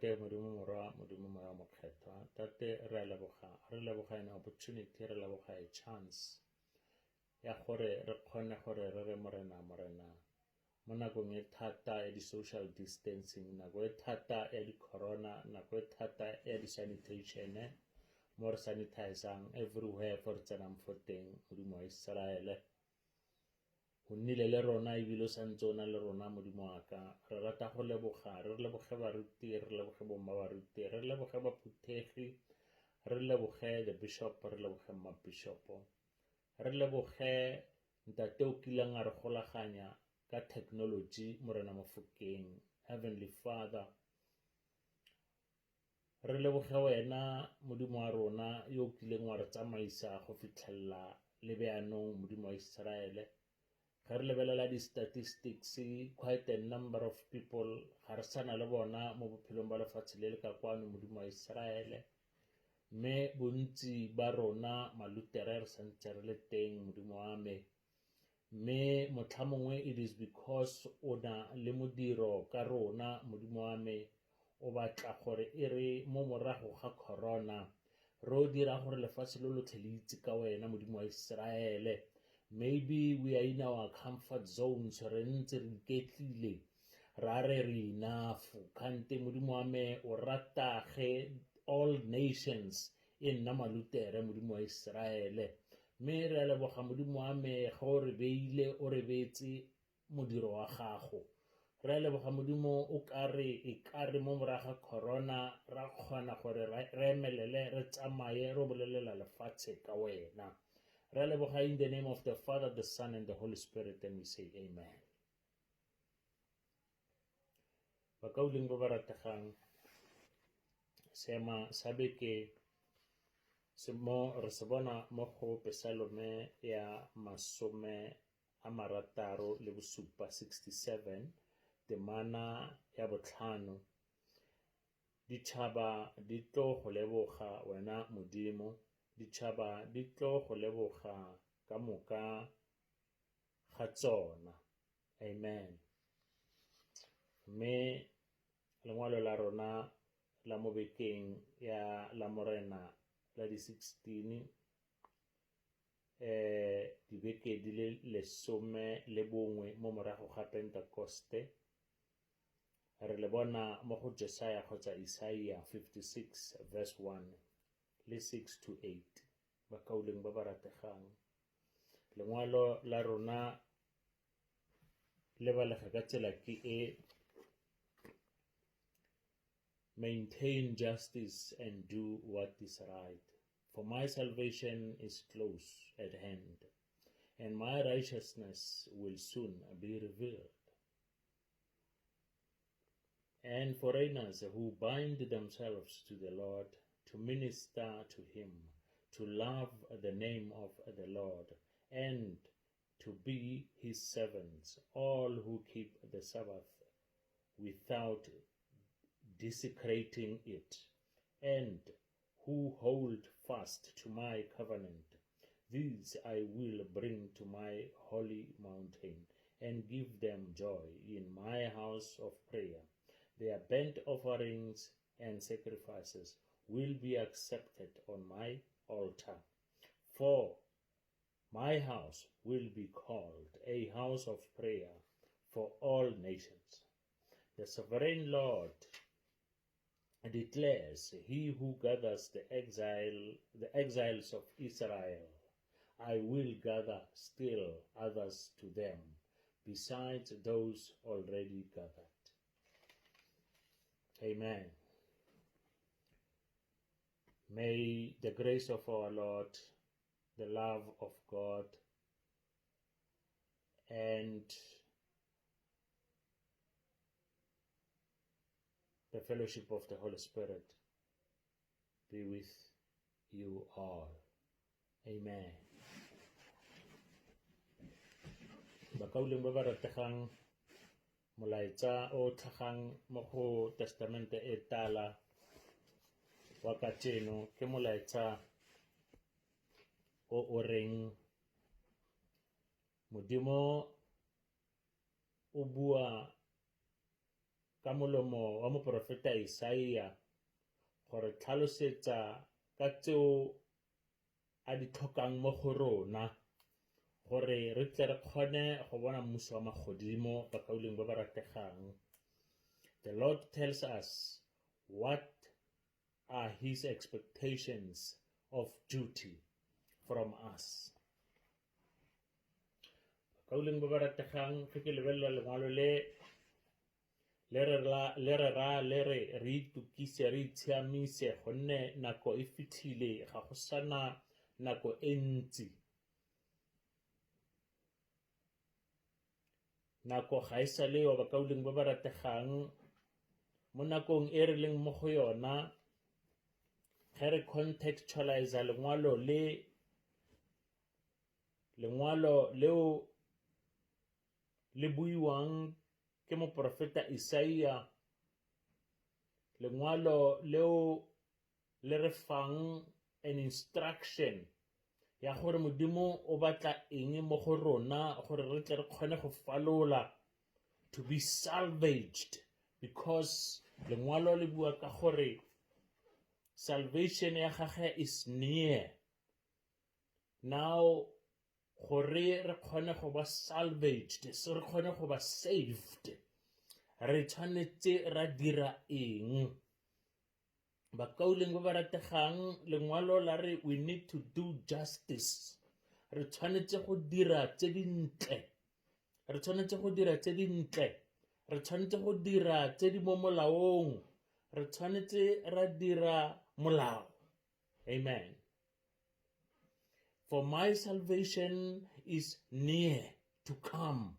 tate modimo morwa modimo moya mokgethwa tate re leboga an opportunity re leboga a chance ya gore re kgone gore re re morena mo nakong e thata ya di-social distancing, nako e thata ya di-corona, nako e thata ya di-sanitation mo re sanitizang everywhere for re tsenang fo teng modimo wa Iseraele. Go nnile le rona ebile o santse o na le rona modimo wa ka, re rata go leboga, re leboge baruti, re leboge bomma baruti, re leboge baphuthegi, re leboge the bishop, re leboge mabishopo, re leboge ntate o kileng a re golaganya ka technology morena Mofokeng, Heavenly Father. Re leboge wena modimo wa rona yo o kileng wa re tsamaisa go fitlhelela le beanong modimo wa Iseraele. Ga re lebelela di-statistics, quite a number of people ga re sana le bona mo bophelong ba lefatshe le le ka kwano modimo wa Iseraele, mme bontsi ba rona malutere re santse re le teng modimo wa me. Mme motlha mongwe it is because o na le modiro ka rona modimo wa me, o batla gore e re mo morago ga corona re o dira gore lefatshe lo lotlhe le itse ka wena modimo wa Iseraele. Maybe we are in our comfort zones, re ntse re iketlile ra re enough kante modimo wa me o rata ge all nations e nna malutere modimo wa Iseraele. Mme re leboga modimo wa me ge o re beile o re beetse modiro wa gago. Re leboga modimo o kare mo moraga corona ra kgona gore re emelele re tsamaye re bolelela lefatshe ka wena. Re leboga in the name of the Father, the Son, and the Holy Spirit, and we say amen. Bakauleng ba ba rategang, seema sa beke re se bona mo go Pesalome ya 67, temana ya 5. Ditšhaba di tlo go leboga wena modimo, ditšhaba di tlo go leboga ka moka ga tsona. Amen. Mme lengwalo la rona la mo bekeng ya la morena la di-16 dibeke di le 11 mo morago ga Pentecoste. Re le bona mo go Jesaja kgotsa Isaiah 56 verse 1 le 6 to 8. Bakauleng ba ba rategang, lengwalo la rona le balega ka tsela ke e: maintain justice and do what is right, for my salvation is close at hand, and my righteousness will soon be revealed. And foreigners who bind themselves to the Lord, to minister to him, to love the name of the Lord, and to be his servants, all who keep the Sabbath without desecrating it, and who hold fast to my covenant. These I will bring to my holy mountain, and give them joy in my house of prayer. Their burnt offerings and sacrifices will be accepted on my altar. For my house will be called a house of prayer for all nations. The sovereign Lord declares, he who gathers the exiles of Israel, I will gather still others to them, besides those already gathered. Amen. May the grace of our Lord, the love of God, and the fellowship of the Holy Spirit be with you all. Amen. Bakauleng ba ba rategang, molaetsa o tlhagang mo go testamente e tala wa kajeno ke molaetsa o reng modimo o bua ka molomo wa moprofeta Isaia gore tlhalosetsa ka tseo a di tlhokang mo go rona gore re tle re kgone go bona mmuso wa magodimo bakauleng ba ba rategang. The Lord tells us what are his expectations of duty from us. Bakauleng ba ba rategang ge ke lebelela lengwalo le re itukise re itshiamise gonne nako e fitlhile ga go sana nako e ntsi. Nako ga e sa le wa bakauleng ba ba rategang mo nakong e re leng mo go yona ge re contextualize lengwalo leo le buiwang ke moprofeta Isaia, lengwalo leo le re fang an instruction ya gore modimo o batla eng mo go rona gore re tle re kgone go falola, to be salvaged, because lengwalo le bua ka gore salvation ya gagwe is near. Now gore re kgone go ba salvaged, so re kgone go ba saved, re tshwanetse ra dira eng? Bakauleng ba ba rategang lengwalo la re we need to do justice. Re tshwanetse go dira tse dintle, re tshwanetse go dira tse dintle, re tshwanetse go dira tse di mo molaong, re tshwanetse ra dira molao. Amen. For my salvation is near to come.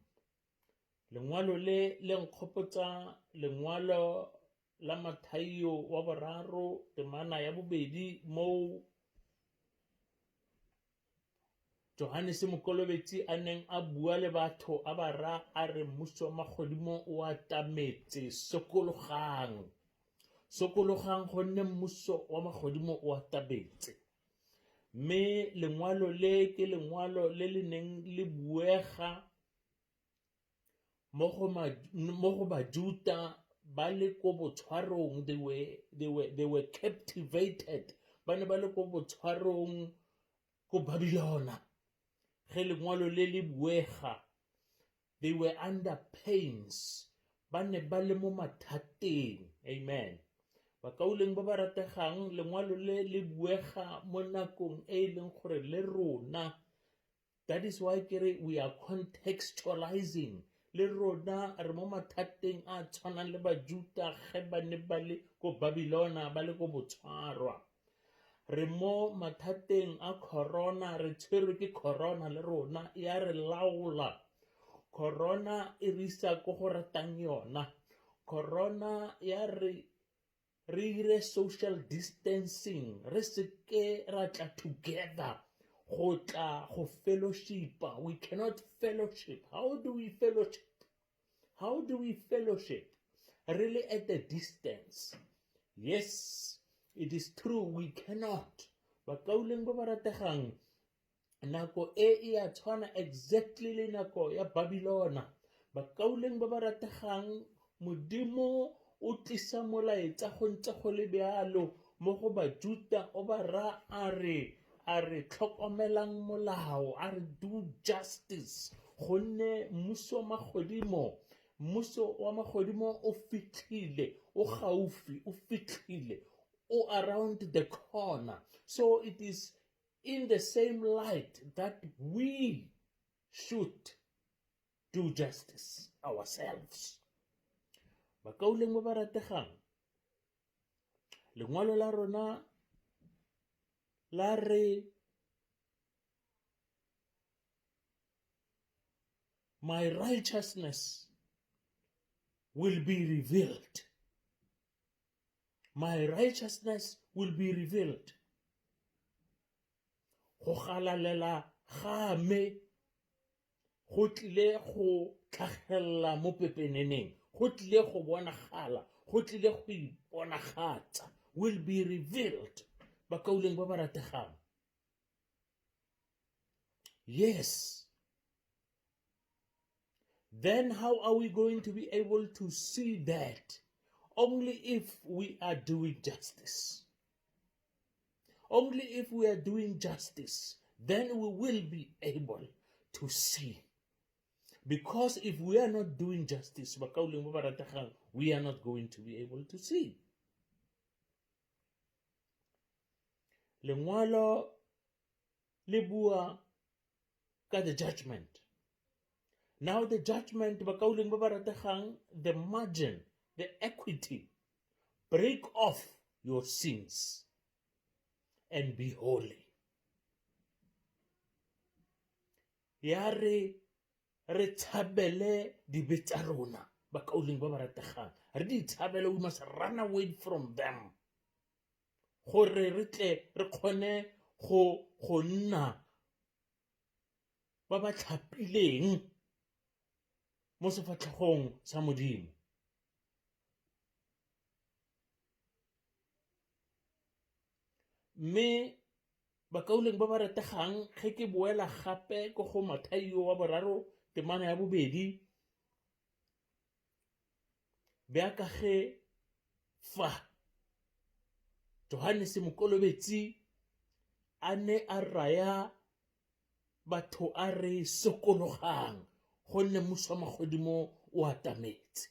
Lengwalo le nkgopotsa lengwalo la Mathayo wa boraro temana ya bobedi mo Johannes Mokolobetsi a neng a bua le batho a bara a re mmuso wa magodimo o atametse, sokologang gonne mmuso wa magodimo o atametse. Mme lengwalo le ke lengwalo le neng le buega mo go Bajuda ba le ko botshwarong. They were captivated, ba ne ba le ko botshwarong ko Babylona. Ge lengwalo le buega, they were under pains, ba ne ba le mo mathateng. Amen. Bakauleng ba ba rategang lengwalo le buega mo nakong e leng gore le rona. That is why we are contextualizing. Le rona re mo mathateng a tshwanang le Bajuda ge ba ne ba le ko Babylona, ba le ko botshwarwa. Re mo mathateng a corona, re tshwerwe ke corona le rona ya re laola. Corona e re isa ko go ratang yona. Corona ya re ire social distancing, re seke ra tla together go tla go fellowshipa. We cannot fellowship. How do we fellowship? Really at a distance. Yes, it is true, we cannot. Bakauleng ba ba rategang nako e a tshwana exactly le nako ya Babylona. Bakauleng ba ba rategang modimo o tlisa molaetsa go ntse go le bjalo mo go Bajuda, o ba ra a re tlhokomelang molao, a re do justice, gonne mmuso wa magodimo o fitlhile, o gaufi, o fitlhile, o around the corner. So it is in the same light that we should do justice ourselves. Bakauleng ba ba rategang lengwalo la rona la re my righteousness will be revealed. My righteousness will be revealed. Go galalela ga me go tlile go tlhagella mo pepeneneng, go tlile go bonagala, go tlile go iponagatsa, will be revealed. Bakauleng ba ba rategang. Yes, then how are we going to be able to see that? Only if we are doing justice. Only if we are doing justice, then we will be able to see. Because if we are not doing justice, we are not going to be able to see. Lengwalo le bua ka the judgment. Now the judgment, the margin, the equity, break off your sins and be holy. Ya re tshabele dibetsa tsa rona bakauling ba ba rategang. Re di tshabele, we must run away from them. Gore re tle re kgone go nna ba ba tlhapileng mo sefatlhegong sa Modimo. Mme bakauleng ba ba rategang, ge ke boela gape ko go Mathaio wa boraro temana ya bobedi, beaka ge fa Johannes Mokolobetsi a ne a raya batho a re sokologang gonne mmuso wa magodimo o atametse.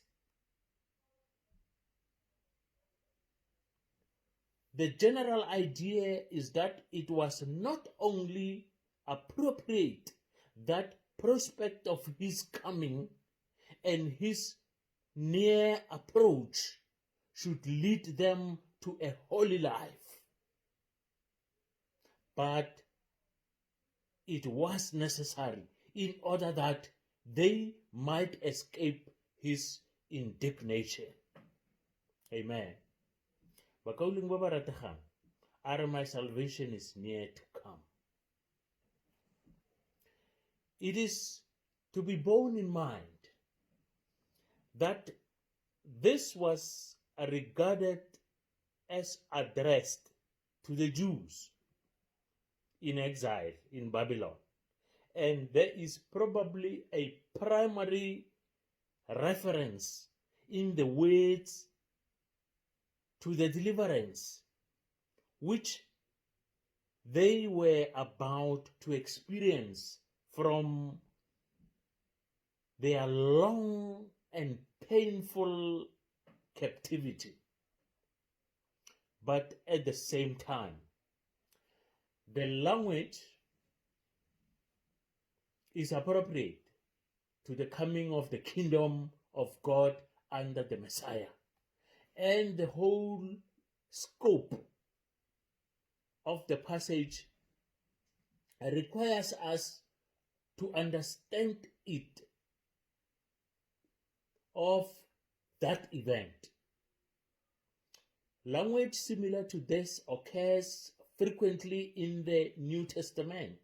The general idea is that it was not only appropriate that prospect of his coming and his near approach should lead them to a holy life, but it was necessary in order that they might escape his indignation. Amen. Bakauling ba ba rategang, are my salvation is near to come. It is to be borne in mind that this was regarded as addressed to the Jews in exile in Babylon, and there is probably a primary reference in the words to the deliverance which they were about to experience from their long and painful captivity. But at the same time, the language is appropriate to the coming of the kingdom of God under the Messiah. And the whole scope of the passage requires us to understand it of that event. Language similar to this occurs frequently in the New Testament,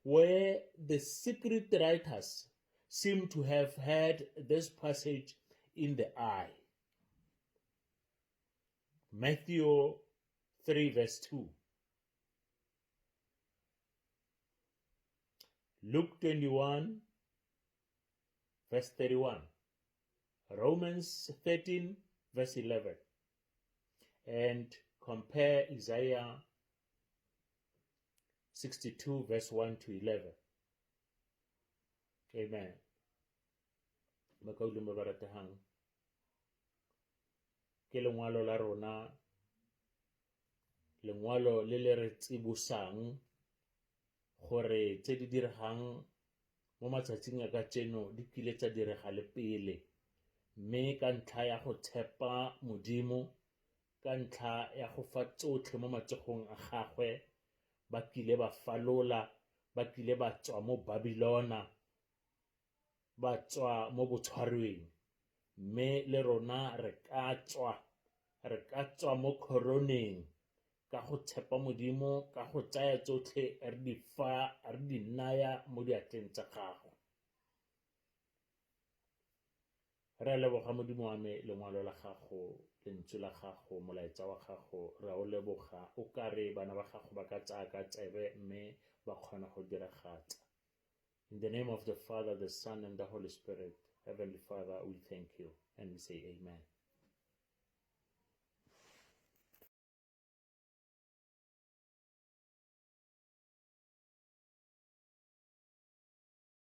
where the secret writers seem to have had this passage in the eye. Matthew 3 verse 2. Luke 21 verse 31. Romans 13 verse 11. And compare Isaiah 62 verse 1 to 11. Amen. Makaulong ba ba ratehang, ke lengwalo la rona, lengwalo le le re tsibosang gore tse di diregang mo matsatsing a ka tseno di kile tsa direga le pele, mme ka ntlha ya go tshepa Modimo, ka ntlha ya go fa tsotlhe mo matsogong a gagwe, ba kile ba falola, ba kile ba tswa mo Babilona, ba tswa mo botshwarweng, mme le rona re ka tswa mo koroneng ka go tshepa Modimo, ka go tsaya tsotlhe re di naya mo diatleng tsa gago. Re a leboga Modimo wa me lengwalo la gago, lentswe la gago, molaetsa wa gago, re a o leboga. O ka re bana ba gago ba ka tsaya ka tsebe mme ba kgona go diragatsa. In the name of the Father, the Son, and the Holy Spirit, Heavenly Father, we thank you and we say amen.